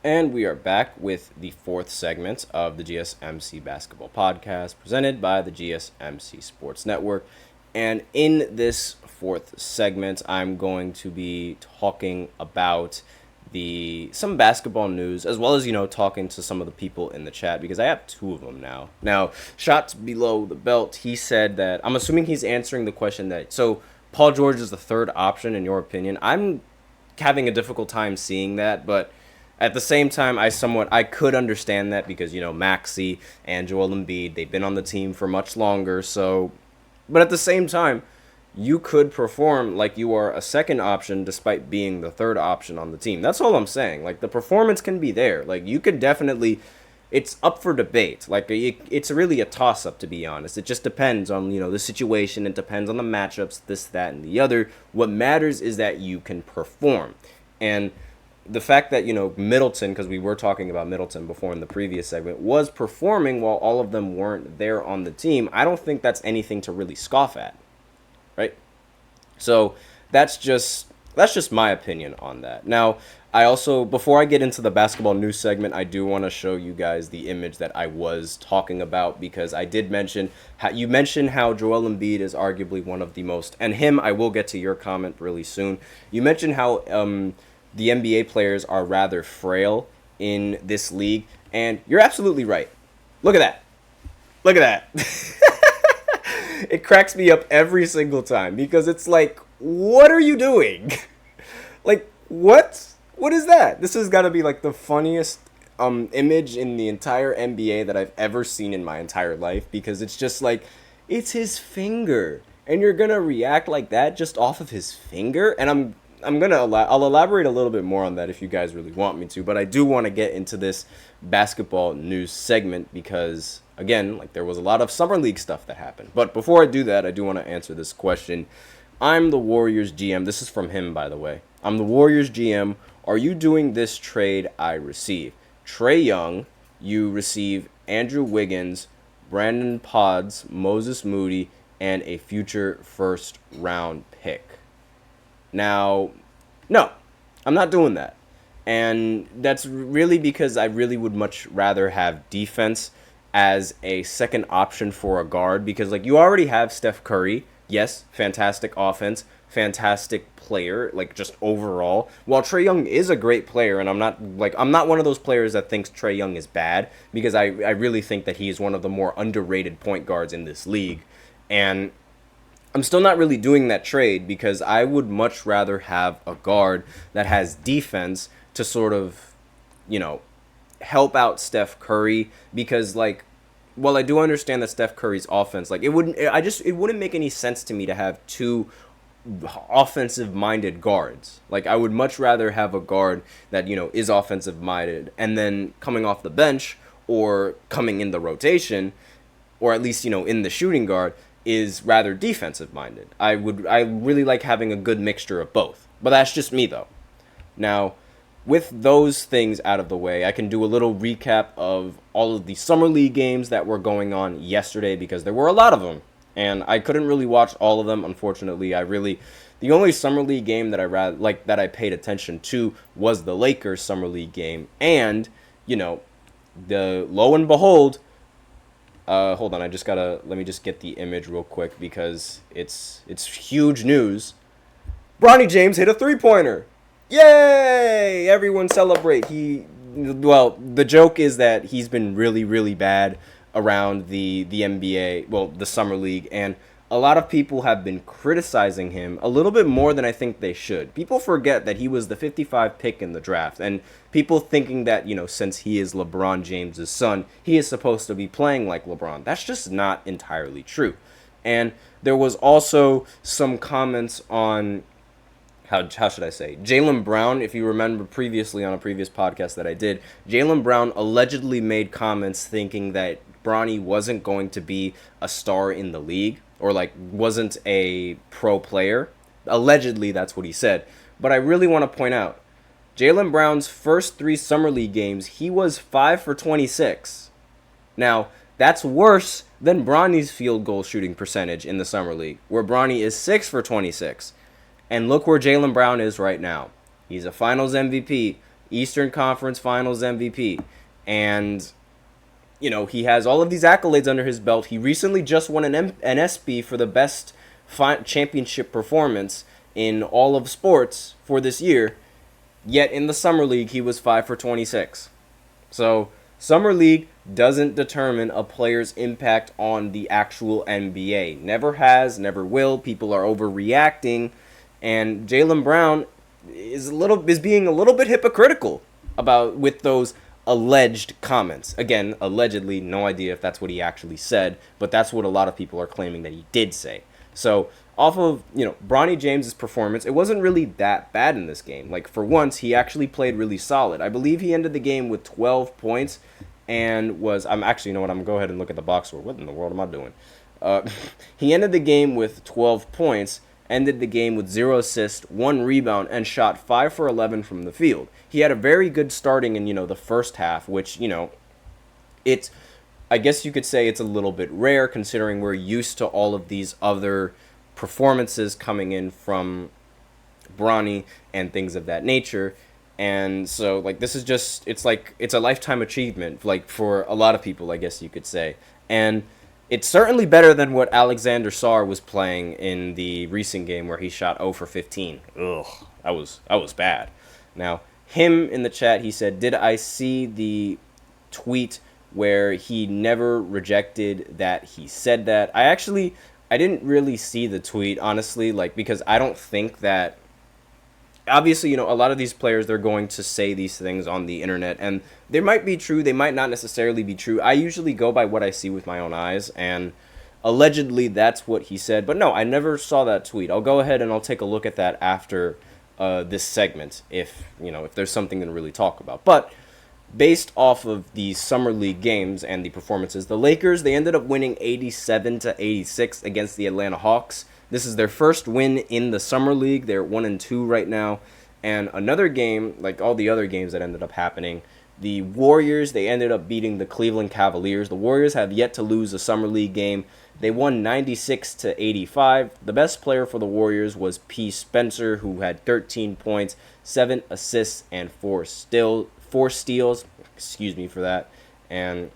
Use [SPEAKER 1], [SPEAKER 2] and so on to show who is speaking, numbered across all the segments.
[SPEAKER 1] And we are back with the fourth segment of the GSMC Basketball Podcast presented by the GSMC Sports Network. And in this fourth segment, I'm going to be talking about some basketball news, as well as, talking to some of the people in the chat, because I have two of them now. Now, shots below the belt, he said that, I'm assuming he's answering the question that, so Paul George is the third option in your opinion. I'm having a difficult time seeing that, but at the same time, I could understand that because, Maxey and Joel Embiid, they've been on the team for much longer. So, but at the same time, you could perform like you are a second option despite being the third option on the team. That's all I'm saying. Like, the performance can be there. Like, you could definitely, it's up for debate. Like, it's really a toss-up, to be honest. It just depends on, the situation. It depends on the matchups, this, that, and the other. What matters is that you can perform. And the fact that, Middleton, because we were talking about Middleton before in the previous segment, was performing while all of them weren't there on the team, I don't think that's anything to really scoff at, right? So that's just my opinion on that. Now, I also, before I get into the basketball news segment, I do want to show you guys the image that I was talking about, because I did mention, you mentioned how Joel Embiid is arguably one of the most, and him, I will get to your comment really soon. You mentioned how the NBA players are rather frail in this league, and you're absolutely right. Look at that. Look at that. It cracks me up every single time, because it's like, what are you doing? Like, what? What is that? This has got to be like the funniest image in the entire NBA that I've ever seen in my entire life, because it's just like, it's his finger, and you're gonna react like that just off of his finger. And I'll elaborate a little bit more on that if you guys really want me to, but I do want to get into this basketball news segment because, again, like, there was a lot of summer league stuff that happened. But before I do that, I do want to answer this question. I'm the Warriors GM. This is from him, by the way. I'm the Warriors GM. Are you doing this trade I receive? Trae Young, you receive Andrew Wiggins, Brandon Podds, Moses Moody, and a future first round pick. Now, no, I'm not doing that. And that's really because I really would much rather have defense as a second option for a guard, because, like, you already have Steph Curry. Yes, fantastic offense, fantastic player, like, just overall. While Trae Young is a great player, and I'm not one of those players that thinks Trae Young is bad, because I really think that he is one of the more underrated point guards in this league. And I'm still not really doing that trade because I would much rather have a guard that has defense to sort of, help out Steph Curry, because, like, while I do understand that Steph Curry's offense, like, it wouldn't make any sense to me to have two offensive-minded guards. Like, I would much rather have a guard that, is offensive-minded, and then coming off the bench or coming in the rotation, or at least, in the shooting guard, is rather defensive minded. I really like having a good mixture of both. But that's just me, though. Now, with those things out of the way, I can do a little recap of all of the summer league games that were going on yesterday, because there were a lot of them, and I couldn't really watch all of them, unfortunately. The only summer league game that I paid attention to was the Lakers summer league game, and the lo and behold, hold on, let me just get the image real quick, because it's huge news. Bronny James hit a three-pointer. Yay! Everyone celebrate. The joke is that he's been really, really bad around the NBA, the summer league, and a lot of people have been criticizing him a little bit more than I think they should. People forget that he was the 55 pick in the draft, and people thinking that, since he is LeBron James' son, he is supposed to be playing like LeBron. That's just not entirely true. And there was also some comments on, how should I say, Jaylen Brown. If you remember previously on a previous podcast that I did, Jaylen Brown allegedly made comments thinking that Bronny wasn't going to be a star in the league, or, like, wasn't a pro player. Allegedly, that's what he said. But I really want to point out, Jaylen Brown's first 3 summer league games, he was 5 for 26. Now, that's worse than Bronny's field goal shooting percentage in the summer league, where Bronny is 6 for 26. And look where Jaylen Brown is right now. He's a Finals MVP. Eastern Conference Finals MVP. And, he has all of these accolades under his belt. He recently just won an SB for the best championship performance in all of sports for this year. Yet in the Summer League, he was 5 for 26. So, Summer League doesn't determine a player's impact on the actual NBA. Never has, never will. People are overreacting, and Jaylen Brown is being a little bit hypocritical with those alleged comments. Again, allegedly, no idea if that's what he actually said, but that's what a lot of people are claiming that he did say. So, off of, Bronny James' performance, it wasn't really that bad in this game. Like, for once, he actually played really solid. I believe he ended the game with 12 points and I'm going to go ahead and look at the box score. What in the world am I doing? He ended the game with 12 points, ended the game with 0 assists, 1 rebound, and shot 5 for 11 from the field. He had a very good starting in, the first half, which, it's, I guess you could say it's a little bit rare considering we're used to all of these other performances coming in from Bronny and things of that nature. And so, this is just, it's a lifetime achievement, for a lot of people, I guess you could say. And it's certainly better than what Alexander Sarr was playing in the recent game where he shot 0 for 15. Ugh, that was bad. Now, him in the chat, he said, did I see the tweet where he never rejected that he said that? I didn't really see the tweet, honestly, because I don't think that, obviously, a lot of these players, they're going to say these things on the internet, and they might be true, they might not necessarily be true. I usually go by what I see with my own eyes, and allegedly that's what he said. But no, I never saw that tweet. I'll go ahead and I'll take a look at that after this segment, if there's something to really talk about. But based off of the Summer League games and the performances, the Lakers, they ended up winning 87-86 against the Atlanta Hawks. This is their first win in the Summer League. They're 1-2 right now. And another game, like all the other games that ended up happening, the Warriors, they ended up beating the Cleveland Cavaliers. The Warriors have yet to lose a Summer League game. They won 96-85. The best player for the Warriors was P. Spencer, who had 13 points, 7 assists, and 4 steals. Excuse me for that. And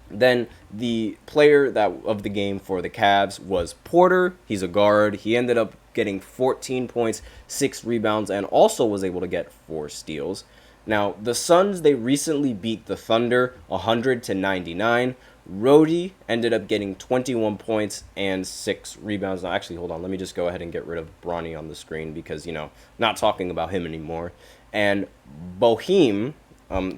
[SPEAKER 1] then the player of the game for the Cavs was Porter. He's a guard. He ended up getting 14 points, 6 rebounds, and also was able to get 4 steals. Now, the Suns, they recently beat the Thunder 100-99. Rhodey ended up getting 21 points and 6 rebounds. Now, actually, hold on. Let me just go ahead and get rid of Bronny on the screen because, not talking about him anymore. And Boheim,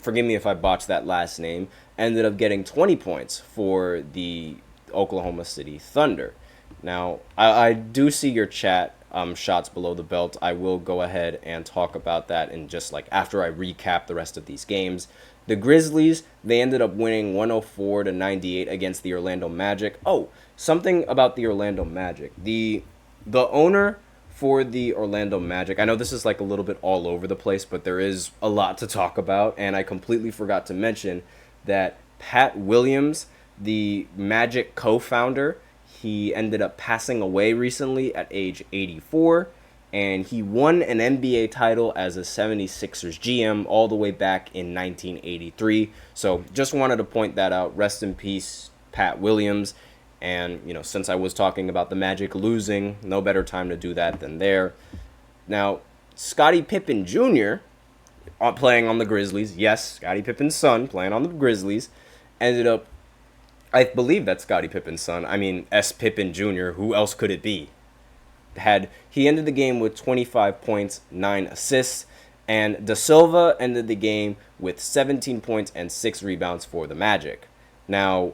[SPEAKER 1] forgive me if I botched that last name, ended up getting 20 points for the Oklahoma City Thunder. Now, I do see your chat shots below the belt. I will go ahead and talk about that in just after I recap the rest of these games. The Grizzlies, they ended up winning 104-98 against the Orlando Magic. Oh, something about the Orlando Magic. The owner for the Orlando Magic, I know this is a little bit all over the place, but there is a lot to talk about, and I completely forgot to mention that Pat Williams, the Magic co-founder, he ended up passing away recently at age 84, and he won an NBA title as a 76ers GM all the way back in 1983. So just wanted to point that out. Rest in peace, Pat Williams. And, since I was talking about the Magic losing, no better time to do that than there. Now, Scottie Pippen Jr., playing on the Grizzlies, yes, Scottie Pippen's son, playing on the Grizzlies, ended up, I believe that's Scottie Pippen's son. I mean, S. Pippen Jr., who else could it be? He ended the game with 25 points, 9 assists, and Da Silva ended the game with 17 points and 6 rebounds for the Magic. Now,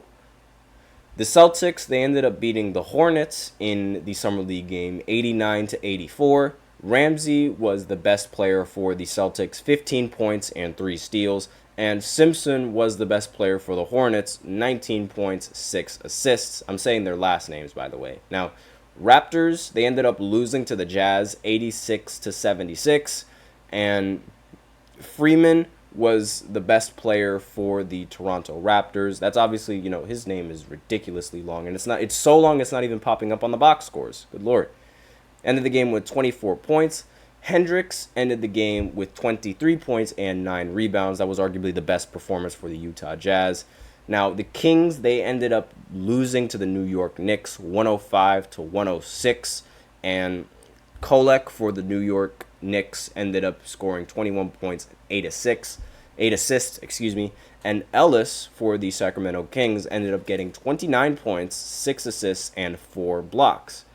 [SPEAKER 1] the Celtics, they ended up beating the Hornets in the Summer League game 89-84. Ramsey was the best player for the Celtics, 15 points and 3 steals. And Simpson was the best player for the Hornets, 19 points, 6 assists. I'm saying their last names, by the way. Now, Raptors, they ended up losing to the Jazz 86-76. And Freeman was the best player for the Toronto Raptors. That's obviously, his name is ridiculously long. And it's so long it's not even popping up on the box scores. Good Lord. Ended the game with 24 points. Hendricks ended the game with 23 points and 9 rebounds. That was arguably the best performance for the Utah Jazz. Now, the Kings, they ended up losing to the New York Knicks 105-106. And Kolek for the New York Knicks ended up scoring 21 points, 8 assists, and Ellis for the Sacramento Kings ended up getting 29 points, 6 assists, and 4 blocks.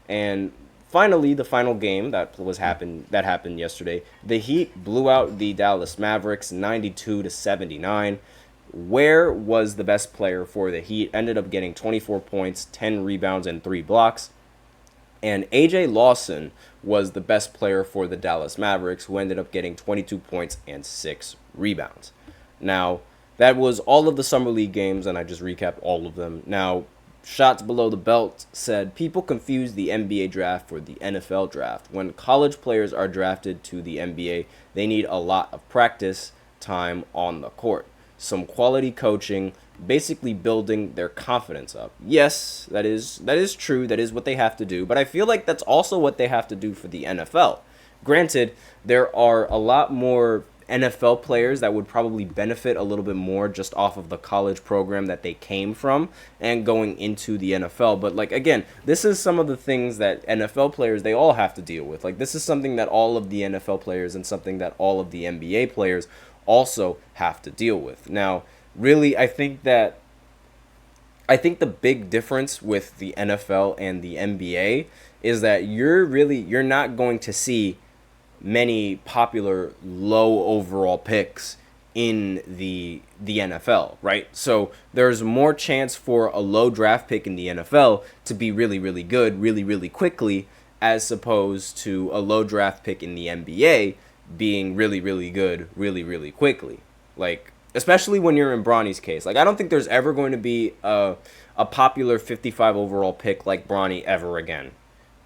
[SPEAKER 1] And finally, the final game that happened yesterday, the Heat blew out the Dallas Mavericks 92-79. Ware was the best player for the Heat, ended up getting 24 points, 10 rebounds, and 3 blocks. And A.J. Lawson was the best player for the Dallas Mavericks, who ended up getting 22 points and 6 rebounds. Now, that was all of the Summer League games, and I just recapped all of them. Now, Shots Below the Belt said, people confuse the NBA draft for the NFL draft. When college players are drafted to the NBA, they need a lot of practice time on the court. Some quality coaching, basically building their confidence up. Yes, that is true. That is what they have to do. But I feel like that's also what they have to do for the NFL. Granted, there are a lot more NFL players that would probably benefit a little bit more just off of the college program that they came from and going into the NFL. But like, again, this is some of the things that NFL players, they all have to deal with. Like, this is something that all of the NFL players and something that all of the NBA players also have to deal with. Now, really, I think the big difference with the NFL and the NBA is that you're not going to see many popular low overall picks in the NFL, right? So there's more chance for a low draft pick in the NFL to be really, really good, really, really quickly, as opposed to a low draft pick in the NBA being really, really good, really, really quickly. Like, especially when you're in Bronny's case. Like, I don't think there's ever going to be a popular 55 overall pick like Bronny ever again.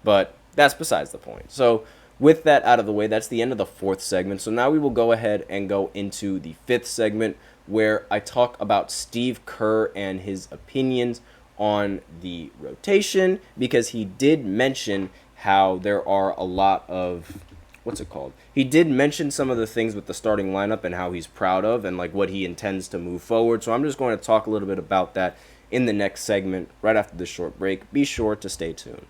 [SPEAKER 1] But that's besides the point. So with that out of the way, that's the end of the 4th segment. So now we will go ahead and go into the 5th segment, where I talk about Steve Kerr and his opinions on the rotation, because he did mention how there are a lot of... He did mention some of the things with the starting lineup and how he's proud of and like what he intends to move forward. So I'm just going to talk a little bit about that in the next segment right after this short break. Be sure to stay tuned.